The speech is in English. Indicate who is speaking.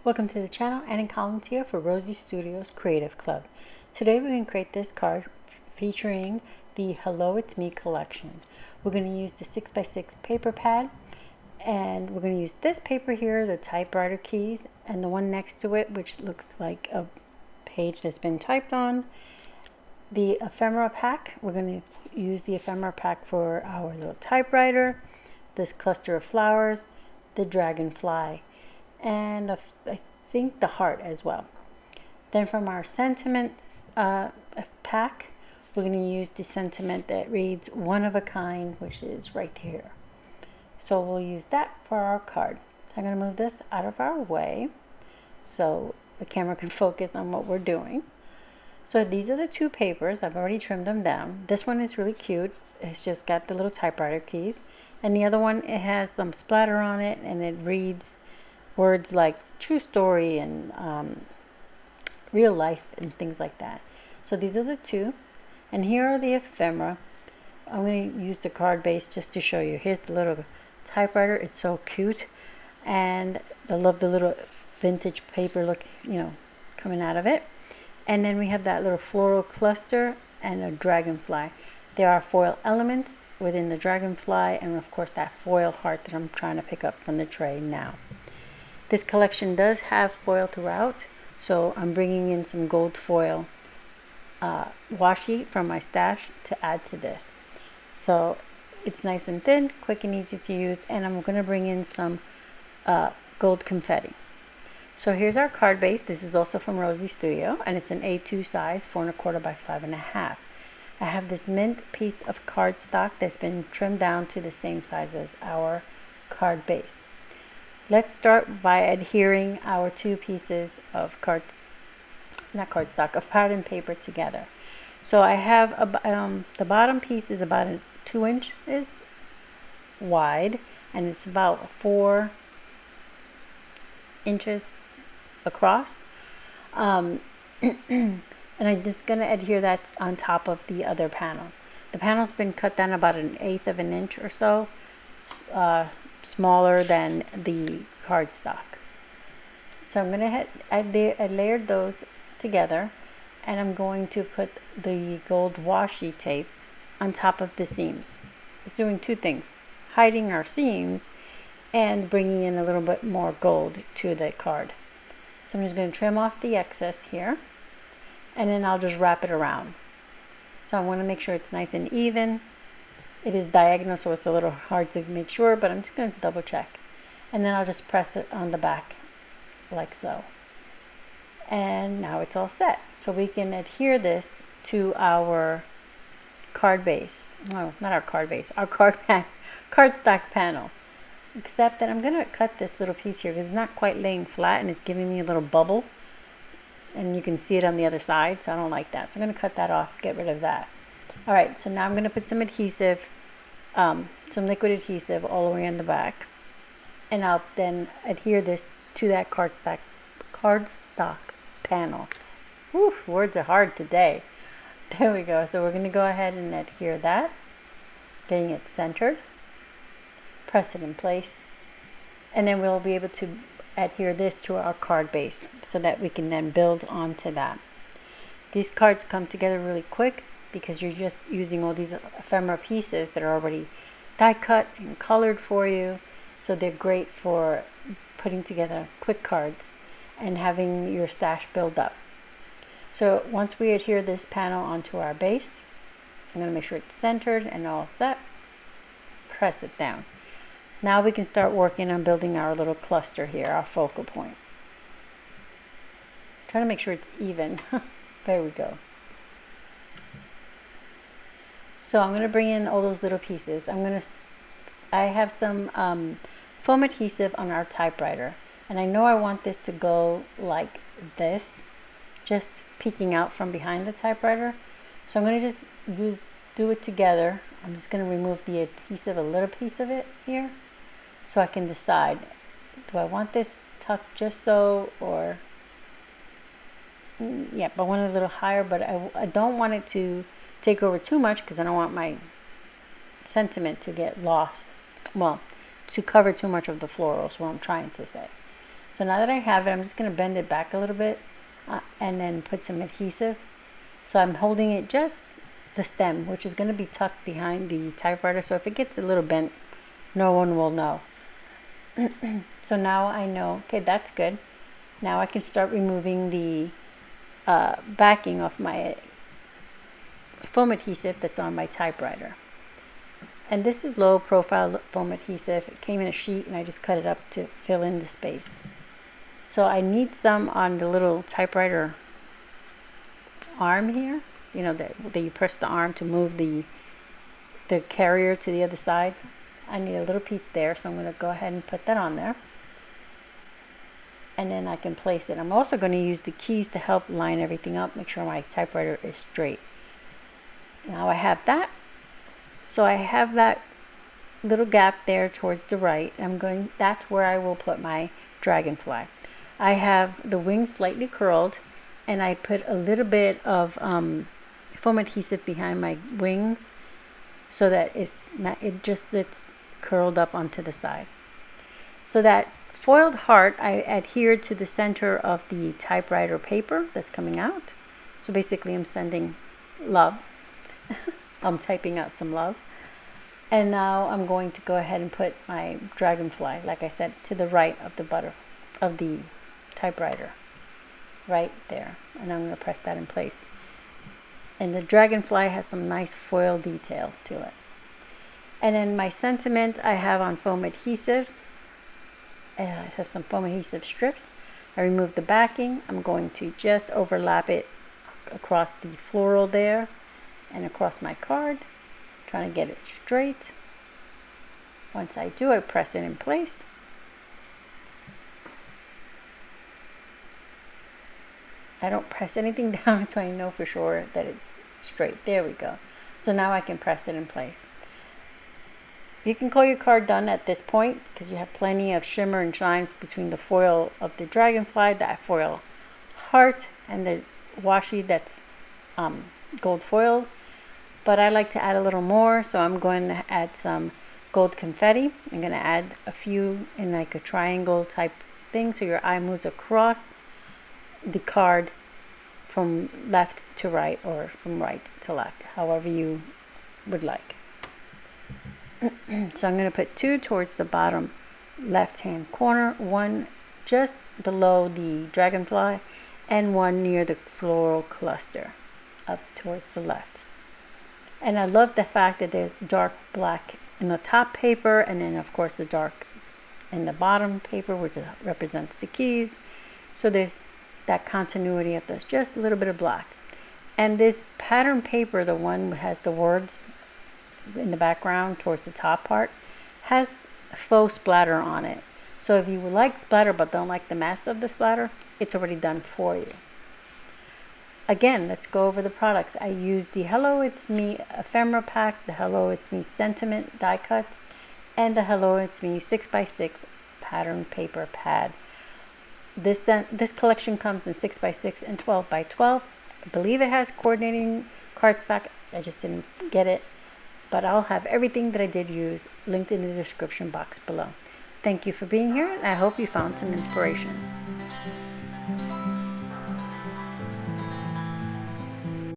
Speaker 1: Welcome to the channel. Annie Collins here for Rosie Studios Creative Club. Today we're going to create this card featuring the Hello It's Me collection. We're going to use the 6x6 paper pad, and we're going to use this paper here, the typewriter keys, and the one next to it, which looks like a page that's been typed on. The ephemera pack, we're going to use the ephemera pack for our little typewriter, this cluster of flowers, the dragonfly, and I think the heart as well. Then from our sentiments pack, we're going to use the sentiment that reads one of a kind, which is right here. So we'll use that for our card. I'm going to move this out of our way so the camera can focus on what we're doing. So these are the two papers. I've already trimmed them down. This one is really cute. It's just got the little typewriter keys. And the other one, it has some splatter on it, and it reads words like true story and real life and things like that. So these are the two. And here are the ephemera. I'm going to use the card base just to show you. Here's the little typewriter. It's so cute. And I love the little vintage paper look, coming out of it. And then we have that little floral cluster and a dragonfly. There are foil elements within the dragonfly, and of course that foil heart that I'm trying to pick up from the tray now. This collection does have foil throughout, so I'm bringing in some gold foil washi from my stash to add to this. So it's nice and thin, quick and easy to use, and I'm going to bring in some gold confetti. So here's our card base. This is also from Rosie Studio, and it's an A2 size, 4 1/4 by 5 1/2. I have this mint piece of cardstock that's been trimmed down to the same size as our card base. Let's start by adhering our two pieces of of pattern paper together. So I have the bottom piece is about 2 inches wide, and it's about 4 inches across. And I'm just going to adhere that on top of the other panel. The panel's been cut down about 1/8 of an inch or so, smaller than the cardstock. So I'm going to I layered those together, and I'm going to put the gold washi tape on top of the seams. It's doing two things: hiding our seams and bringing in a little bit more gold to the card. So I'm just going to trim off the excess here, and then I'll just wrap it around. So I want to make sure it's nice and even. It is diagonal, so it's a little hard to make sure, but I'm just going to double check. And then I'll just press it on the back like so. And now it's all set. So we can adhere this to our card base. No, not our card base, our cardstock panel. Except that I'm going to cut this little piece here because it's not quite laying flat, and it's giving me a little bubble. And you can see it on the other side, so I don't like that. So I'm going to cut that off, get rid of that. All right, so now I'm going to put some adhesive, some liquid adhesive all the way on the back. And I'll then adhere this to that cardstock panel. Whew, words are hard today. There we go. So we're going to go ahead and adhere that, getting it centered. Press it in place. And then we'll be able to adhere this to our card base so that we can then build onto that. These cards come together really quick because you're just using all these ephemera pieces that are already die cut and colored for you. So they're great for putting together quick cards and having your stash build up. So once we adhere this panel onto our base, I'm going to make sure it's centered and all set. Press it down. Now we can start working on building our little cluster here, our focal point. Trying to make sure it's even. There we go. So I'm going to bring in all those little pieces. I have some foam adhesive on our typewriter, and I know I want this to go like this, just peeking out from behind the typewriter. So I'm going to just do it together. I'm just going to remove the adhesive, a little piece of it here, so I can decide, do I want this tucked just so, or yeah, I want it a little higher, but I don't want it to take over too much because I don't want my sentiment to get lost, well, to cover too much of the florals, what I'm trying to say. So now that I have it, I'm just going to bend it back a little bit and then put some adhesive. So I'm holding it just the stem, which is going to be tucked behind the typewriter. So if it gets a little bent, no one will know. So now I know, okay, that's good. Now I can start removing the backing of my foam adhesive that's on my typewriter. And this is low profile foam adhesive. It came in a sheet and I just cut it up to fill in the space. So I need some on the little typewriter arm here, you know, that you press the arm to move the carrier to the other side. I need a little piece there, so I'm going to go ahead and put that on there. And then I can place it. I'm also going to use the keys to help line everything up, make sure my typewriter is straight. Now I have that. So I have that little gap there towards the right. That's where I will put my dragonfly. I have the wings slightly curled, and I put a little bit of foam adhesive behind my wings so that it just sits curled up onto the side. So that foiled heart, I adhered to the center of the typewriter paper that's coming out. So basically I'm sending love. I'm typing out some love. And now I'm going to go ahead and put my dragonfly, like I said, to the right of the typewriter. Right there. And I'm going to press that in place. And the dragonfly has some nice foil detail to it. And then my sentiment I have on foam adhesive. I have some foam adhesive strips. I removed the backing. I'm going to just overlap it across the floral there and across my card, trying to get it straight. Once I do, I press it in place. I don't press anything down until I know for sure that it's straight. There we go. So now I can press it in place. You can call your card done at this point because you have plenty of shimmer and shine between the foil of the dragonfly, that foil heart, and the washi that's gold foil. But I like to add a little more, so I'm going to add some gold confetti. I'm going to add a few in like a triangle type thing so your eye moves across the card from left to right or from right to left, however you would like. So I'm going to put 2 towards the bottom left hand corner, 1 just below the dragonfly, and 1 near the floral cluster up towards the left. And I love the fact that there's dark black in the top paper, and then of course the dark in the bottom paper, which represents the keys. So there's that continuity of this, just a little bit of black. And this pattern paper, the one that has the words in the background towards the top part, has faux splatter on it. So if you would like splatter but don't like the mess of the splatter, it's already done for you. Again, let's go over the products. I used the Hello It's Me Ephemera Pack, the Hello It's Me Sentiment die cuts, and the Hello It's Me 6x6 pattern paper pad. This collection comes in 6x6 and 12x12. I believe it has coordinating cardstock. I just didn't get it. But I'll have everything that I did use linked in the description box below. Thank you for being here, and I hope you found some inspiration.